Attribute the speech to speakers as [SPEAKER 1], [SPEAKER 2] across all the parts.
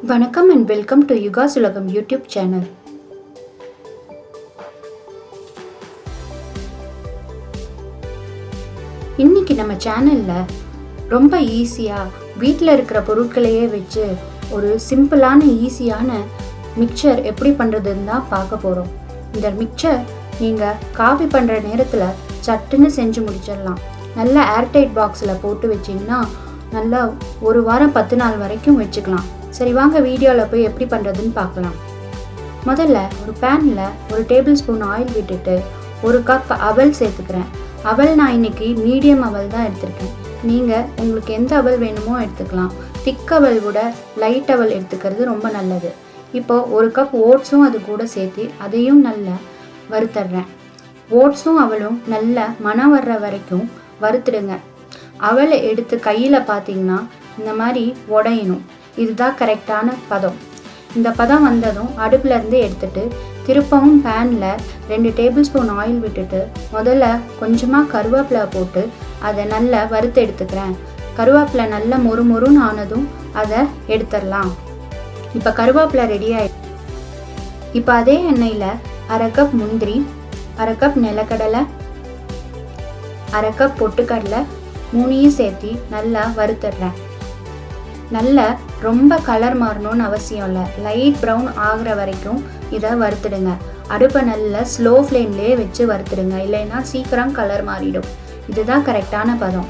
[SPEAKER 1] வணக்கம் and welcome to யுகா சுலகம் யூடியூப் சேனல். இன்னைக்கு நம்ம சேனல்ல ரொம்ப ஈஸியா வீட்டில் இருக்கிற பொருட்களையே வச்சு ஒரு சிம்பிளான ஈஸியான மிக்சர் எப்படி பண்ணுறதுன்னு தான் பார்க்க போகிறோம். இந்த மிக்சர் நீங்கள் காஃபி பண்ணுற நேரத்தில் சட்டுன்னு செஞ்சு முடிச்சிடலாம். நல்ல ஏர்டைட் பாக்ஸில் போட்டு வச்சிங்கன்னா நல்லா ஒரு வாரம் 10 நாள் வரைக்கும் வச்சுக்கலாம். சரி வாங்க வீடியோவில் போய் எப்படி பண்ணுறதுன்னு பார்க்கலாம். முதல்ல ஒரு பேனில் 1 டேபிள் ஸ்பூன் ஆயில் விட்டுட்டு 1 கப் அவல் சேர்த்துக்கிறேன். அவல் நான் இன்னைக்கு மீடியம் அவல் தான் எடுத்திருக்கேன். நீங்கள் உங்களுக்கு எந்த அவல் வேணுமோ எடுத்துக்கலாம். திக் அவல் விட லைட் அவல் எடுத்துக்கிறது ரொம்ப நல்லது. இப்போது 1 கப் ஓட்ஸும் அது கூட சேர்த்து அதையும் நல்லா வறுத்துடுறேன். ஓட்ஸும் அவலும் நல்ல மணம் வர்ற வரைக்கும் வறுத்துடுங்க. அவலை எடுத்து கையில் பார்த்தீங்கன்னா இந்த மாதிரி உடையணும். இதுதான் கரெக்டான பதம். இந்த பதம் வந்ததும் அடுப்புலேருந்து எடுத்துட்டு திருப்பவும் பேனில் 2 டேபிள் ஸ்பூன் ஆயில் விட்டுட்டு முதல்ல கொஞ்சமாக கருவேப்பிலை போட்டு அதை நல்லா வறுத்து எடுத்துக்கிறேன். கருவேப்பிலை நல்லா மொறுமொறுன்னு ஆனதும் அதை எடுத்துடலாம். இப்போ கருவேப்பிலை ரெடி ஆகிடுச்சு. இப்போ அதே எண்ணெயில் 1/2 கப் முந்திரி, 1/2 கப் நிலக்கடலை, 1/2 கப் பொட்டுக்கடலை 3 சேர்த்து நல்லா வறுத்துடுறேன். நல்ல ரொம்ப கலர் மாறணும்னு அவசியம் இல்லை. லைட் ப்ரௌன் ஆகிற வரைக்கும் இதை வறுத்துடுங்க. அடுப்பை நல்லா ஸ்லோ ஃப்ளேம்லேயே வச்சு வறுத்துடுங்க, இல்லைன்னா சீக்கிரம் கலர் மாறிடும். இதுதான் கரெக்டான பதம்.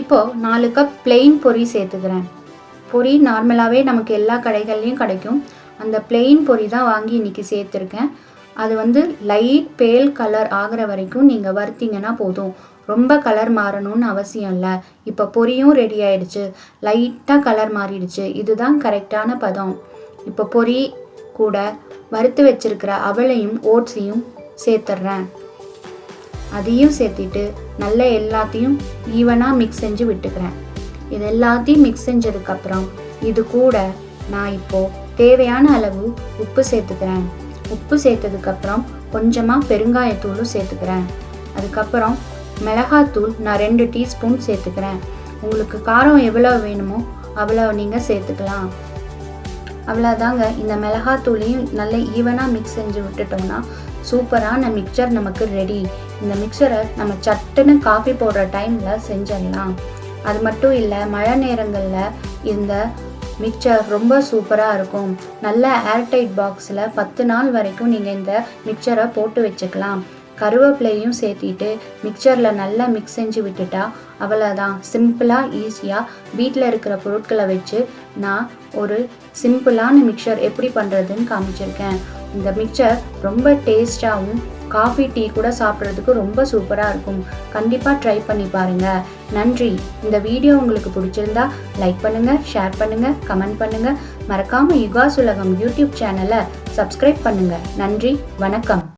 [SPEAKER 1] இப்போது 4 கப் பிளெயின் பொரி சேர்த்துக்கிறேன். பொரி நார்மலாகவே நமக்கு எல்லா கடைகள்லையும் கிடைக்கும். அந்த பிளெயின் பொரி தான் வாங்கி இன்றைக்கி சேர்த்துருக்கேன். அது லைட் பேல் கலர் ஆகிற வரைக்கும் நீங்கள் வறுத்தீங்கன்னா போதும். ரொம்ப கலர் மாறணும்னு அவசியம் இல்லை. இப்போ பொரியும் ரெடி ஆயிடுச்சு, லைட்டாக கலர் மாறிடுச்சு. இதுதான் கரெக்டான பதம். இப்போ பொரி கூட வறுத்து வச்சிருக்கிற அவலையும் ஓட்ஸையும் சேர்த்துட்றேன். அதையும் சேர்த்திட்டு நல்லா எல்லாத்தையும் ஈவனாக மிக்ஸ் செஞ்சு விட்டுக்கிறேன். இது எல்லாத்தையும் மிக்ஸ் செஞ்சதுக்கப்புறம் இது கூட நான் இப்போது தேவையான அளவு உப்பு சேர்த்துக்கிறேன். உப்பு சேர்த்ததுக்கப்புறம் கொஞ்சமாக பெருங்காயத்தூளும் சேர்த்துக்கிறேன். அதுக்கப்புறம் மிளகாத்தூள் நான் 2 டீஸ்பூன் சேர்த்துக்கிறேன். உங்களுக்கு காரம் எவ்வளோ வேணுமோ அவ்வளோ நீங்கள் சேர்த்துக்கலாம். அவ்வளோதாங்க. இந்த மிளகாத்தூளையும் நல்ல ஈவனாக மிக்ஸ் செஞ்சு விட்டுட்டோம்னா சூப்பரான மிக்சர் நமக்கு ரெடி. இந்த மிக்சரை நம்ம சட்டுன்னு காஃபி போடுற டைமில் செஞ்சிடலாம். அது மட்டும் இல்லை, மழை நேரங்களில் இந்த மிக்சர் ரொம்ப சூப்பராக இருக்கும். நல்ல ஏர்டைட் பாக்ஸில் 10 நாள் வரைக்கும் நீங்கள் இந்த மிக்சரை போட்டு வச்சுக்கலாம். கருவேப்பிலையும் சேர்த்திட்டு மிக்சரில் நல்லா மிக்ஸ் செஞ்சு விட்டுட்டா அவ்வளோதான். சிம்பிளாக ஈஸியாக வீட்டில் இருக்கிற பொருட்களை வச்சு நான் ஒரு சிம்பிளான மிக்சர் எப்படி பண்ணுறதுன்னு காமிச்சிருக்கேன். இந்த மிக்சர் ரொம்ப டேஸ்டாகவும் காஃபி டீ கூட சாப்பிட்றதுக்கு ரொம்ப சூப்பராக இருக்கும். கண்டிப்பாக ட்ரை பண்ணி பாருங்கள். நன்றி. இந்த வீடியோ உங்களுக்கு பிடிச்சிருந்தா லைக் பண்ணுங்கள், ஷேர் பண்ணுங்கள், கமெண்ட் பண்ணுங்கள். மறக்காமல் யுகா சுலகம் யூடியூப் சேனலை சப்ஸ்கிரைப் பண்ணுங்கள். நன்றி, வணக்கம்.